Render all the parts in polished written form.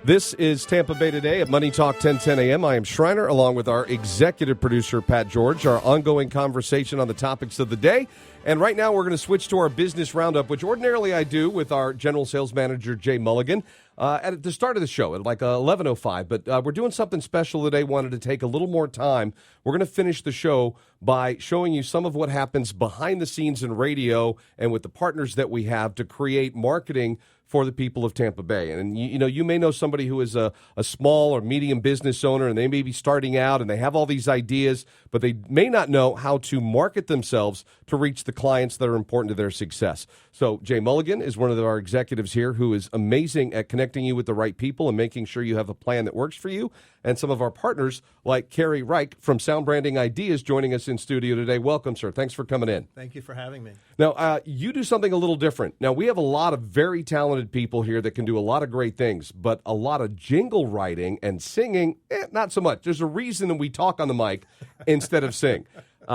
This is Tampa Bay Today at Money Talk 1010 a.m. I am Schreiner, along with our executive producer, Pat George, our ongoing conversation on the topics of the day. And right now we're going to switch to our business roundup, which ordinarily I do with our general sales manager, Jay Mulligan, at the start of the show at like 11:05. But we're doing something special today. Wanted to take a little more time. We're going to finish the show by showing you some of what happens behind the scenes in radio and with the partners that we have to create marketing for the people of Tampa Bay. And you may know somebody who is a small or medium business owner, and they may be starting out and they have all these ideas, but they may not know how to market themselves to reach the clients that are important to their success. So Jay Mulligan is one of our executives here who is amazing at connecting you with the right people and making sure you have a plan that works for you. And some of our partners, like Kerry Reich from Sound Branding Ideas, joining us in studio today. Welcome, sir. Thanks for coming in. Thank you for having me. Now, you do something a little different. Now, we have a lot of very talented people here that can do a lot of great things, but a lot of jingle writing and singing, not so much. There's a reason that we talk on the mic instead of sing.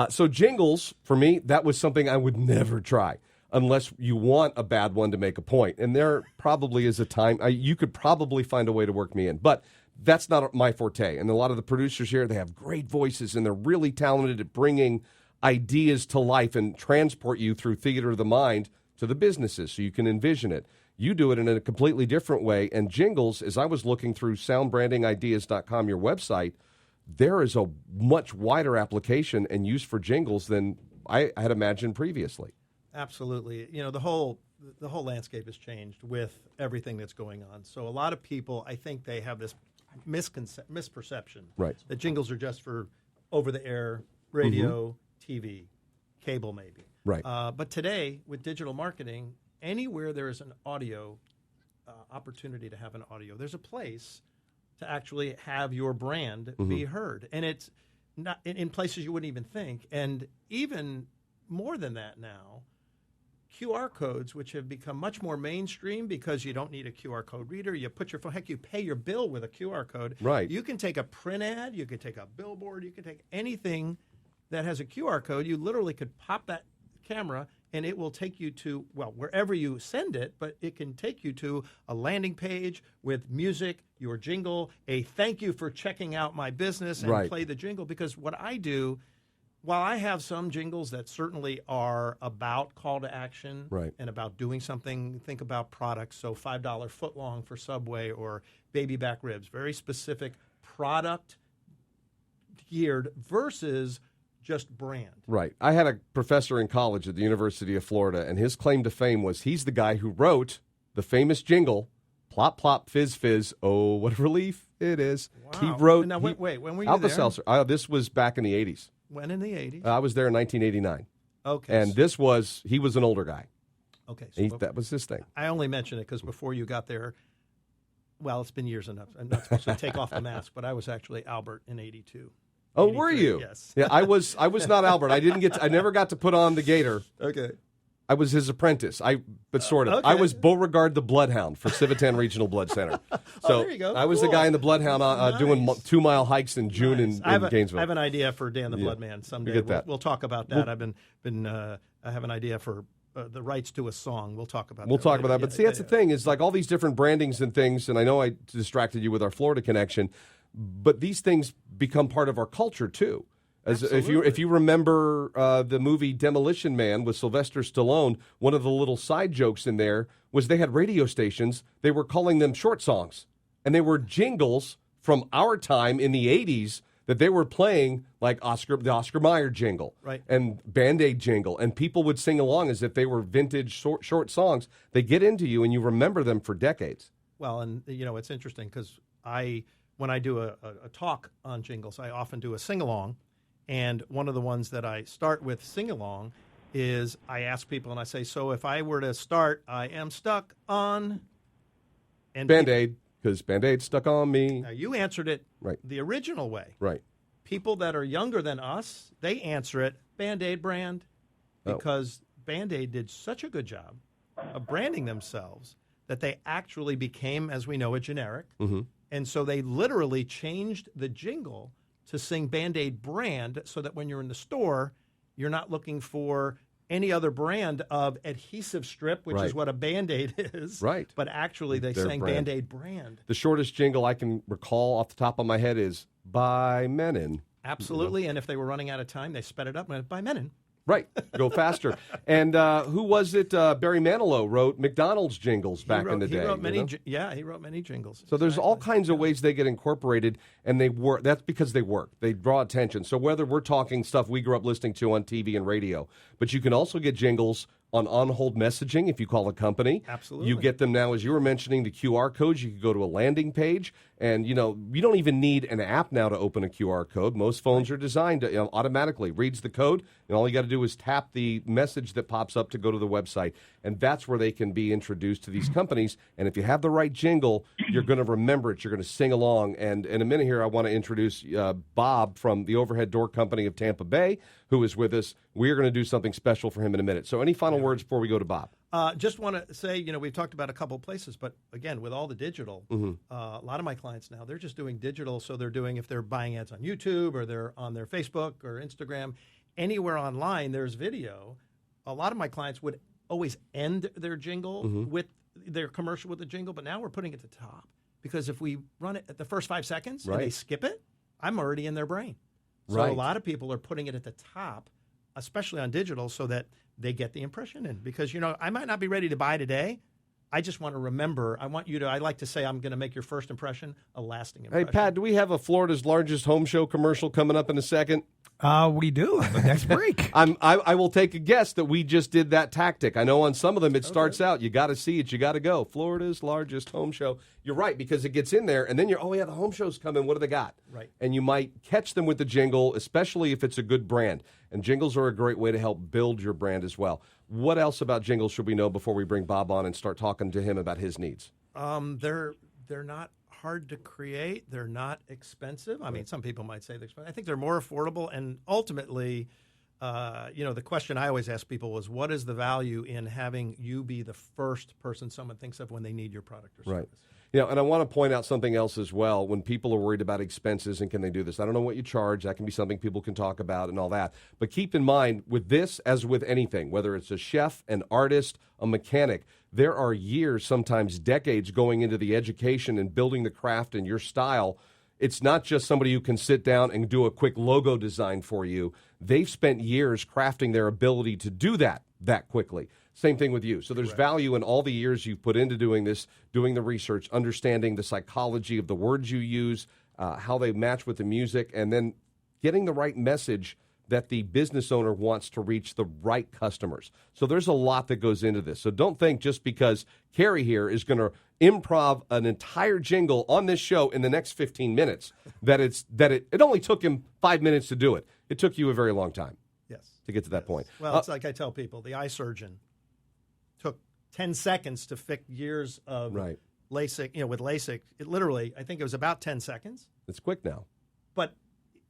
So jingles, for me, that was something I would never try unless you want a bad one to make a point. And there probably is a time, you could probably find a way to work me in. But that's not my forte. And a lot of the producers here, they have great voices, and they're really talented at bringing ideas to life and transport you through theater of the mind to the businesses so you can envision it. You do it in a completely different way. And jingles, as I was looking through soundbrandingideas.com, your website, there is a much wider application and use for jingles than I had imagined previously. Absolutely. You know, the whole landscape has changed with everything that's going on. So a lot of people, I think they have this misperception that jingles are just for over-the-air radio, TV, cable maybe. Right. But today, with digital marketing, anywhere there is an audio opportunity to have an audio, there's a place to actually have your brand be heard. And it's not in places you wouldn't even think. And even more than that now, QR codes, which have become much more mainstream because you don't need a QR code reader. You put your phone, heck, you pay your bill with a QR code. Right. You can take a print ad, you could take a billboard, you can take anything that has a QR code. You literally could pop that camera and it will take you to, well, wherever you send it, but it can take you to a landing page with music, your jingle, a thank you for checking out my business, and play the jingle. Because what I do, while I have some jingles that certainly are about call to action and about doing something, think about products. So $5 footlong for Subway or baby back ribs, very specific product geared versus just brand. Right. I had a professor in college at the University of Florida, and his claim to fame was he's the guy who wrote the famous jingle, plop, plop, fizz, fizz, oh, what a relief it is. Wow. He wrote... Now, wait, when were you Alka-Seltzer. This was back in the 80s. When in the 80s? I was there in 1989. Okay. And he was an older guy. Okay. So that was his thing. I only mention it because before you got there, well, it's been years enough. I'm not supposed to take off the mask, but I was actually Albert in 82. Oh, were you? Yes. Yeah, I was not Albert. I never got to put on the gator. Okay. I was his apprentice. But sort of. Okay. I was Beauregard the Bloodhound for Civitan Regional Blood Center. So there you go. I was the guy in the Bloodhound doing 2-mile hikes in June in Gainesville. I have an idea for Dan the Bloodman someday. We'll talk about that. I have an idea for the rights to a song. We'll talk about that. We'll talk about that. But see, that's the thing is like all these different brandings and things, and I know I distracted you with our Florida connection, but these things become part of our culture too. If you remember the movie Demolition Man with Sylvester Stallone, one of the little side jokes in there was they had radio stations. They were calling them short songs, and they were jingles from our time in the 80s that they were playing, like the Oscar Mayer jingle and Band-Aid jingle, and people would sing along as if they were vintage short songs. They get into you, and you remember them for decades. Well, and it's interesting because when I do a talk on jingles, I often do a sing-along. And one of the ones that I start with sing-along is I ask people and I say, so if I were to start, I am stuck on... and Band-Aid, because Band-Aid stuck on me. Now, you answered it the original way. Right. People that are younger than us, they answer it Band-Aid brand because Band-Aid did such a good job of branding themselves that they actually became, as we know, a generic. Mm-hmm. And so they literally changed the jingle to sing Band-Aid brand so that when you're in the store, you're not looking for any other brand of adhesive strip, which Right. is what a Band-Aid is. Right. But actually, they're Their saying brand. Band-Aid brand. The shortest jingle I can recall off the top of my head is by Menon. Absolutely. And if they were running out of time, they sped it up and went by Menon. Right, go faster. And who was it? Barry Manilow wrote McDonald's jingles back in the day. He wrote many, you know? yeah, he wrote many jingles. So there's all Exactly. kinds of ways they get incorporated, and they work. That's because they work. They draw attention. So whether we're talking stuff we grew up listening to on TV and radio, but you can also get jingles on-hold messaging if you call a company. Absolutely. You get them now, as you were mentioning, the QR codes. You can go to a landing page, and, you don't even need an app now to open a QR code. Most phones are designed to automatically reads the code, and all you got to do is tap the message that pops up to go to the website, and that's where they can be introduced to these companies. And if you have the right jingle, you're going to remember it. You're going to sing along. And in a minute here, I want to introduce Bob from the Overhead Door Company of Tampa Bay, who is with us. We're going to do something special for him in a minute. So any final words before we go to Bob? Just want to say, we've talked about a couple of places, but again, with all the digital, a lot of my clients now, they're just doing digital. So they're doing, if they're buying ads on YouTube or they're on their Facebook or Instagram, anywhere online, there's video. A lot of my clients would always end their jingle with their commercial with the jingle, but now we're putting it at the top because if we run it at the first 5 seconds and they skip it, I'm already in their brain. So a lot of people are putting it at the top, especially on digital, so that they get the impression in. Because, I might not be ready to buy today. I just want to remember. I like to say I'm going to make your first impression a lasting impression. Hey, Pat, do we have a Florida's largest home show commercial coming up in a second? We do. The next break. I will take a guess that we just did that tactic. I know on some of them it starts out, you got to see it, you got to go. Florida's largest home show. You're right, because it gets in there, and then the home show's coming. What do they got? Right. And you might catch them with the jingle, especially if it's a good brand. And jingles are a great way to help build your brand as well. What else about jingles should we know before we bring Bob on and start talking to him about his needs? They're not hard to create. They're not expensive. I mean, some people might say they're expensive. I think they're more affordable. And ultimately, the question I always ask people was, what is the value in having you be the first person someone thinks of when they need your product or service? Right. And I want to point out something else as well. When people are worried about expenses and can they do this, I don't know what you charge. That can be something people can talk about and all that. But keep in mind, with this, as with anything, whether it's a chef, an artist, a mechanic, there are years, sometimes decades, going into the education and building the craft and your style. It's not just somebody who can sit down and do a quick logo design for you. They've spent years crafting their ability to do that quickly. Same thing with you. So there's value in all the years you've put into doing this, doing the research, understanding the psychology of the words you use, how they match with the music, and then getting the right message that the business owner wants to reach the right customers. So there's a lot that goes into this. So don't think just because Carrie here is going to improv an entire jingle on this show in the next 15 minutes that it only took him 5 minutes to do it. It took you a very long time. Yes. To get to that point. Well, it's like I tell people, the eye surgeon took 10 seconds to fix years of LASIK. With LASIK, it literally, I think it was about 10 seconds. It's quick now. But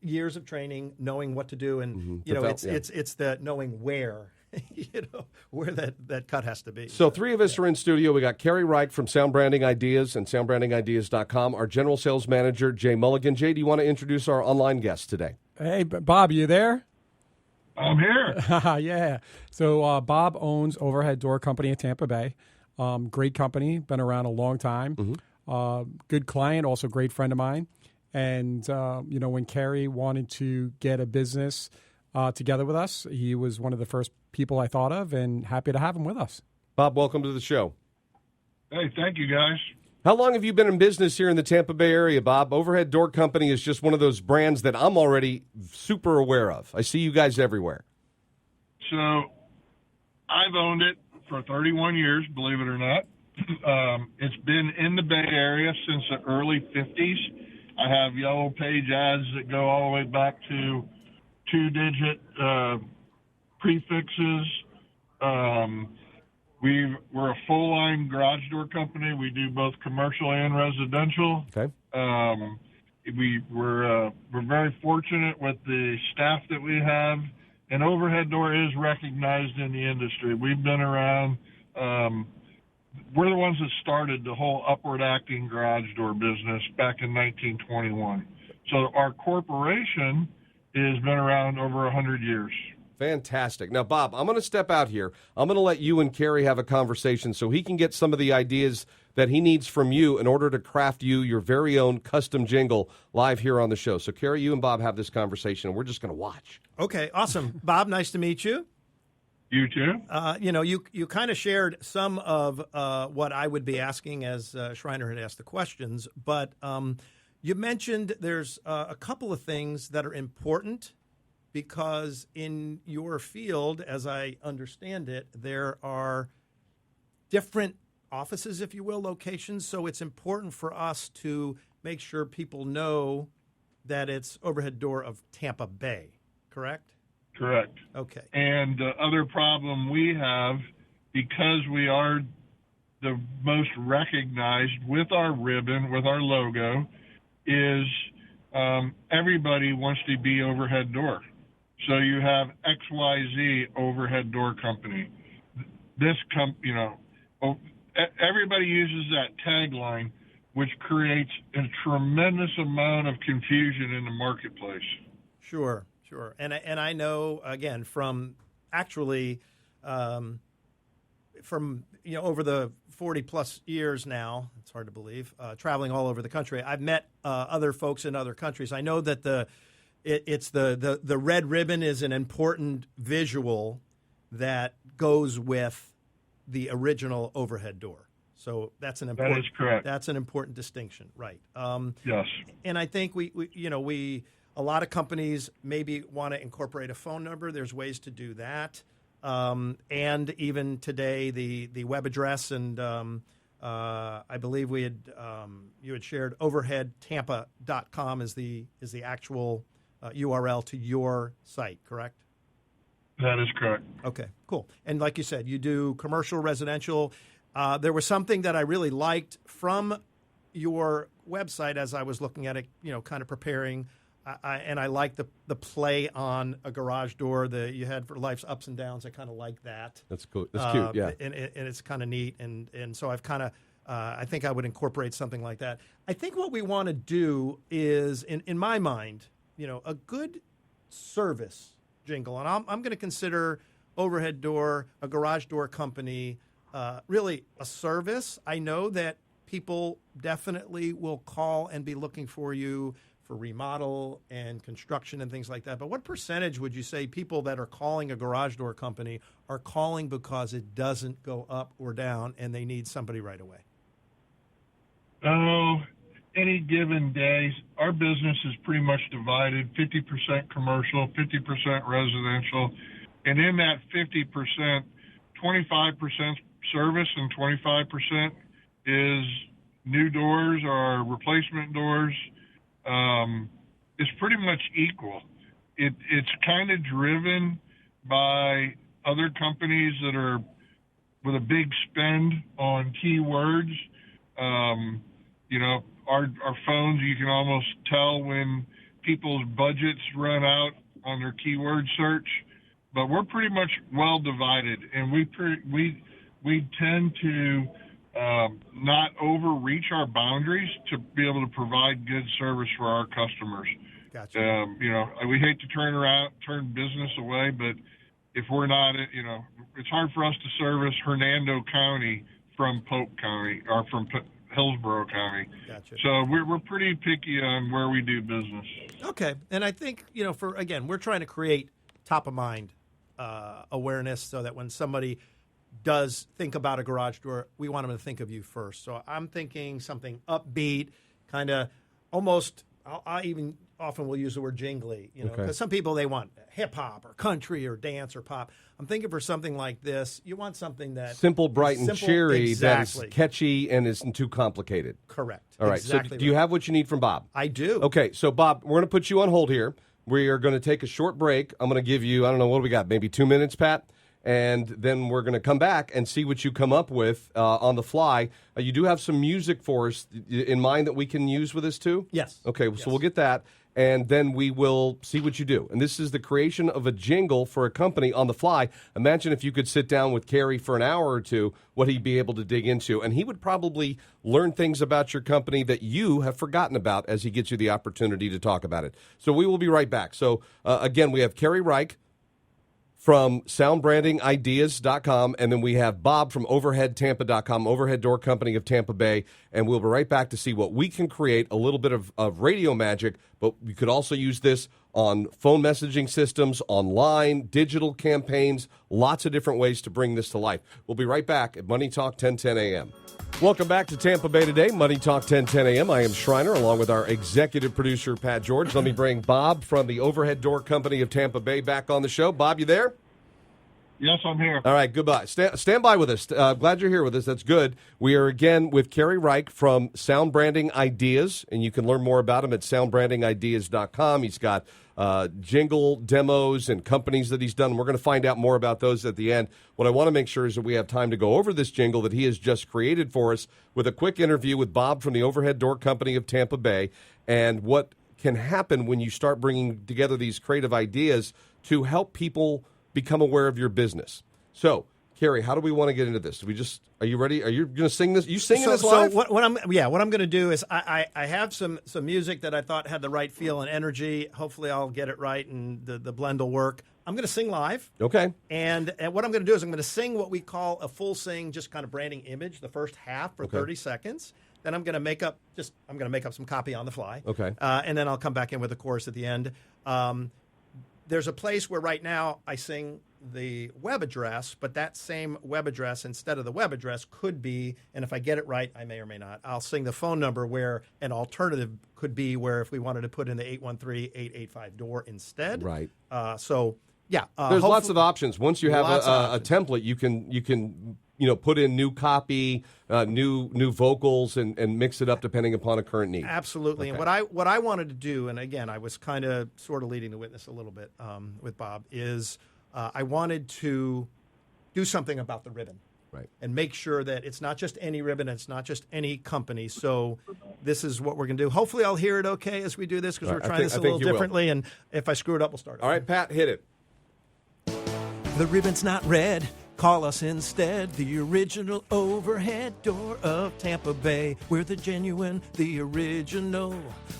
years of training, knowing what to do, and it's the knowing where, where that cut has to be. So three of us are in studio. We got Carrie Reich from Sound Branding Ideas and soundbrandingideas.com. Our general sales manager, Jay Mulligan. Jay, do you want to introduce our online guest today? Hey, Bob, you there? I'm here. Yeah. So Bob owns Overhead Door Company in Tampa Bay. Great company, been around a long time. Good client, also great friend of mine. And, when Carrie wanted to get a business together with us, he was one of the first people I thought of, and happy to have him with us. Bob, welcome to the show. Hey, thank you, guys. How long have you been in business here in the Tampa Bay area, Bob? Overhead Door Company is just one of those brands that I'm already super aware of. I see you guys everywhere. So I've owned it for 31 years, believe it or not. It's been in the Bay Area since the early 50s. I have yellow page ads that go all the way back to two-digit prefixes. We're a full-line garage door company. We do both commercial and residential. Okay. We're very fortunate with the staff that we have, and Overhead Door is recognized in the industry. We've been around. We're the ones that started the whole upward acting garage door business back in 1921. So our corporation has been around over 100 years. Fantastic. Now, Bob, I'm going to step out here. I'm going to let you and Carrie have a conversation so he can get some of the ideas that he needs from you in order to craft you your very own custom jingle live here on the show. So, Carrie, you and Bob have this conversation, and we're just going to watch. Okay, awesome. Bob, nice to meet you. You too? You kind of shared some of what I would be asking as Schreiner had asked the questions, but you mentioned there's a couple of things that are important because in your field, as I understand it, there are different offices, if you will, locations. So it's important for us to make sure people know that it's Overhead Door of Tampa Bay, correct? Correct. Okay. And the other problem we have, because we are the most recognized with our ribbon, with our logo, is everybody wants to be Overhead Door. So you have XYZ Overhead Door Company. Everybody uses that tagline, which creates a tremendous amount of confusion in the marketplace. Sure. And I know, again, from actually from over the 40-plus years now, it's hard to believe, traveling all over the country, I've met other folks in other countries. I know that the red ribbon is an important visual that goes with the original Overhead Door. So that's an important. That is correct. That's an important distinction, right? Yes. And I think we a lot of companies maybe want to incorporate a phone number. There's ways to do that. And even today, the web address and I believe you had shared overheadtampa.com is the actual URL to your site, correct? That is correct. Okay, cool. And like you said, you do commercial, residential. There was something that I really liked from your website as I was looking at it, kind of preparing. And I like the play on a garage door that you had for life's ups and downs. I kind of like that. That's cool. That's cute, yeah. And it's kind of neat. And so I've kind of, I think I would incorporate something like that. I think what we want to do is, in my mind, a good service jingle. And I'm going to consider Overhead Door, a garage door company, really a service. I know that people definitely will call and be looking for you for remodel and construction and things like that. But what percentage would you say people that are calling a garage door company are calling because it doesn't go up or down and they need somebody right away? Oh, any given day, our business is pretty much divided 50% commercial, 50% residential. And in that 50%, 25% service and 25% is new doors or replacement doors. It's pretty much equal. It's kind of driven by other companies that are with a big spend on keywords. Our phones, you can almost tell when people's budgets run out on their keyword search. But we're pretty much well divided, and we tend to not overreach our boundaries to be able to provide good service for our customers. Gotcha. We hate to turn business away, but if we're not, it's hard for us to service Hernando County from Polk County or from Hillsborough County. Gotcha. So we're pretty picky on where we do business. Okay. And I think, we're trying to create top of mind awareness so that when somebody does think about a garage door, we want them to think of you first. So I'm thinking something upbeat, kind of almost, I even often will use the word jingly, because some people, they want hip hop or country or dance or pop. I'm thinking for something like this, you want something that simple, bright, and cheery, exactly. That is catchy and isn't too complicated. Correct. All right. Exactly so do you have what you need from Bob? I do. Okay. So, Bob, we're going to put you on hold here. We are going to take a short break. I'm going to give you, I don't know, what do we got? Maybe 2 minutes, Pat? And then we're going to come back and see what you come up with on the fly. You do have some music for us in mind that we can use with this too? Yes. Okay, yes. So we'll get that, and then we will see what you do. And this is the creation of a jingle for a company on the fly. Imagine if you could sit down with Carrie for an hour or two, what he'd be able to dig into. And he would probably learn things about your company that you have forgotten about as he gets you the opportunity to talk about it. So we will be right back. So, again, we have Carrie Reich from soundbrandingideas.com, and then we have Bob from overheadtampa.com, Overhead Door Company of Tampa Bay, and we'll be right back to see what we can create, a little bit of radio magic, but you could also use this on phone messaging systems, online, digital campaigns, lots of different ways to bring this to life. We'll be right back at Money Talk 1010 a.m. Welcome back to Tampa Bay Today, Money Talk 1010 a.m. I am Schreiner, along with our executive producer, Pat George. Let me bring Bob from the Overhead Door Company of Tampa Bay back on the show. Bob, you there? Yes, I'm here. All right, goodbye. Stand by with us. Glad you're here with us. That's good. We are again with Kerry Reich from Sound Branding Ideas, and you can learn more about him at soundbrandingideas.com. He's got jingle demos and companies that he's done. We're going to find out more about those at the end. What I want to make sure is that we have time to go over this jingle that he has just created for us with a quick interview with Bob from the Overhead Door Company of Tampa Bay, and what can happen when you start bringing together these creative ideas to help people become aware of your business. So, Kerry, how do we want to get into this? Are you ready? Are you going to sing this? You singing this live? So what I'm going to do is I have some music that I thought had the right feel and energy. Hopefully I'll get it right and the blend will work. I'm going to sing live. Okay. And what I'm going to do is I'm going to sing what we call a full sing, just kind of branding image, the first half for 30 seconds. Then I'm going to make up some copy on the fly. Okay. And then I'll come back in with the chorus at the end. There's a place where right now I sing the web address, but that same web address instead of the web address could be, and if I get it right, I may or may not, I'll sing the phone number where an alternative could be where if we wanted to put in the 813-885-DOOR instead. Right. There's lots of options. Once you have a template, you can put in new copy, new vocals, and mix it up depending upon a current need. Absolutely. Okay. And what I wanted to do, and again, I was kind of sort of leading the witness a little bit with Bob, is I wanted to do something about the ribbon. Right. And make sure that it's not just any ribbon, it's not just any company. So this is what we're going to do. Hopefully I'll hear it okay as we do this, because we're trying this a little differently. And if I screw it up, we'll start. All right, Pat, hit it. The ribbon's not red. Call us instead, the original Overhead Door of Tampa Bay. We're the genuine, the original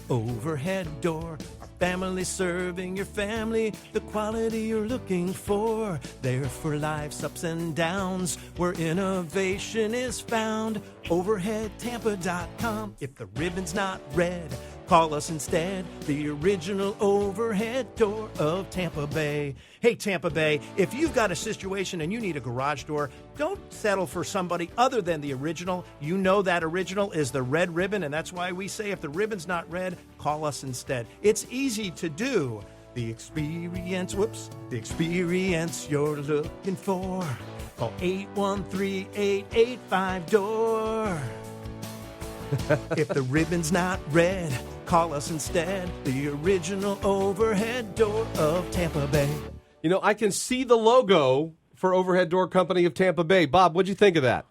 Overhead Door. Our family serving your family, the quality you're looking for. There for life's ups and downs, where innovation is found. Overheadtampa.com. If the ribbon's not red, call us instead, the original Overhead Door of Tampa Bay. Hey, Tampa Bay, if you've got a situation and you need a garage door, don't settle for somebody other than the original. You know that original is the red ribbon, and that's why we say if the ribbon's not red, call us instead. It's easy to do. The experience you're looking for. Call 813-885-DOOR. If the ribbon's not red, call us instead, the original Overhead Door of Tampa Bay. I can see the logo for Overhead Door Company of Tampa Bay. Bob, what'd you think of that?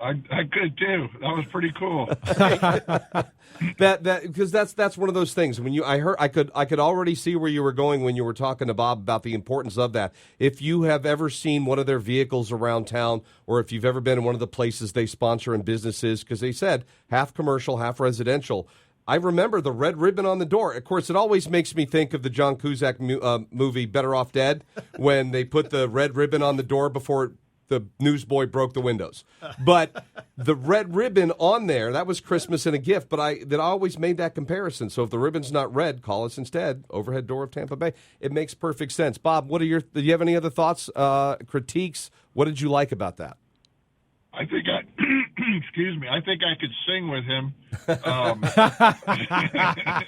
I could too. That was pretty cool. Because that's one of those things. When I could already see where you were going when you were talking to Bob about the importance of that. If you have ever seen one of their vehicles around town, or if you've ever been in one of the places they sponsor in businesses, because they said half commercial, half residential. I remember the red ribbon on the door. Of course, it always makes me think of the John Cusack movie Better Off Dead, when they put the red ribbon on the door before the newsboy broke the windows. But the red ribbon on there, that was Christmas and a gift, but I always made that comparison. So if the ribbon's not red, call us instead, Overhead Door of Tampa Bay. It makes perfect sense. Bob, do you have any other thoughts, critiques? What did you like about that? I think excuse me, I think I could sing with him.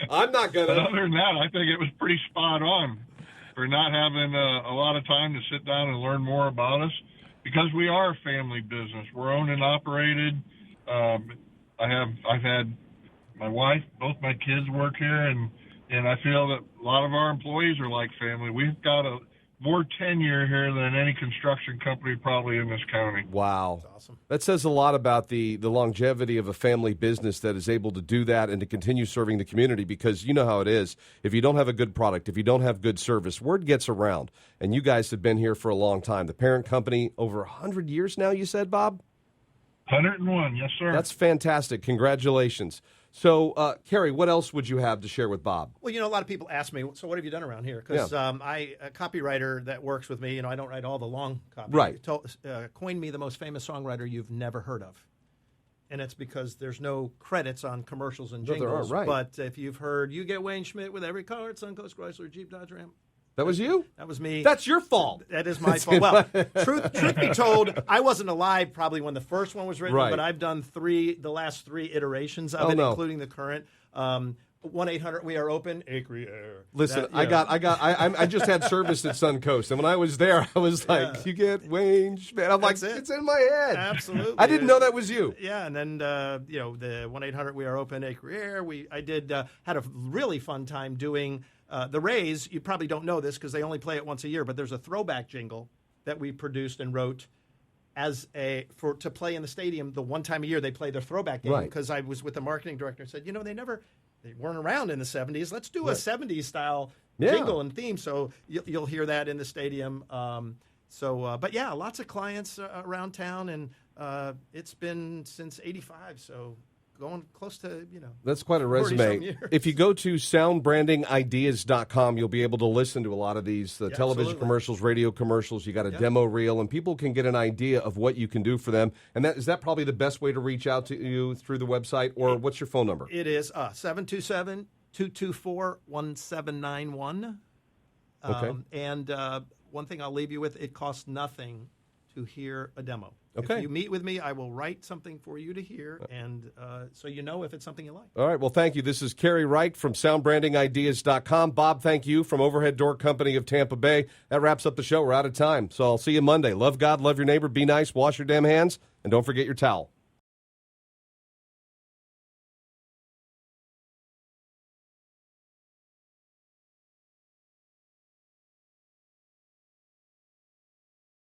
I'm not going to. Other than that, I think it was pretty spot on for not having a lot of time to sit down and learn more about us, because we are a family business. We're owned and operated. I've had my wife, both my kids work here, and I feel that a lot of our employees are like family. We've got more tenure here than any construction company probably in this county. Wow. That's awesome. That says a lot about the longevity of a family business that is able to do that and to continue serving the community, because you know how it is. If you don't have a good product, if you don't have good service, word gets around. And you guys have been here for a long time. The parent company, over 100 years now, you said, Bob? 101, yes, sir. That's fantastic. Congratulations. So, Kerry, what else would you have to share with Bob? Well, a lot of people ask me, so what have you done around here? Because a copywriter that works with me, I don't write all the long copy. Right. Coined me the most famous songwriter you've never heard of. And it's because there's no credits on commercials and No, there jingles. aren't, right. But if you've heard, you get Wayne Schmidt with every car at Suncoast Chrysler, Jeep, Dodge, Ram. That was you? That was me. That's your fault. That is my fault. Well, truth be told, I wasn't alive probably when the first one was written, Right. but I've done the last three iterations of it, no. including the current. 1-800 We Are Open. Écrire. Listen, That, I just had service at Suncoast, and when I was there, I was like, "You get Wayne Schmidt." I'm like, That's it. "It's in my head." Absolutely. I didn't know that was you. Yeah, and then the 1-800 We Are Open. Écrire. I did had a really fun time doing the Rays. You probably don't know this because they only play it once a year, but there's a throwback jingle that we produced and wrote to play in the stadium the one time a year they play their throwback game, Right. because I was with the marketing director and said, they weren't around in the 70s. Let's do a 70s style jingle and theme. So you'll hear that in the stadium. But yeah, lots of clients around town, and it's been since '85. So going close to, That's quite a 40-some resume. years. If you go to soundbrandingideas.com, you'll be able to listen to a lot of these television absolutely. commercials, radio commercials. You got a demo reel, and people can get an idea of what you can do for them. And is that probably the best way to reach out to you through the website, or what's your phone number? It is 727-224-1791. Okay. And one thing I'll leave you with, it costs nothing to hear a demo. Okay. If you meet with me, I will write something for you to hear, and so you know if it's something you like. All right. Well, thank you. This is Kerry Wright from soundbrandingideas.com. Bob, thank you from Overhead Door Company of Tampa Bay. That wraps up the show. We're out of time. So I'll see you Monday. Love God, love your neighbor, be nice, wash your damn hands, and don't forget your towel.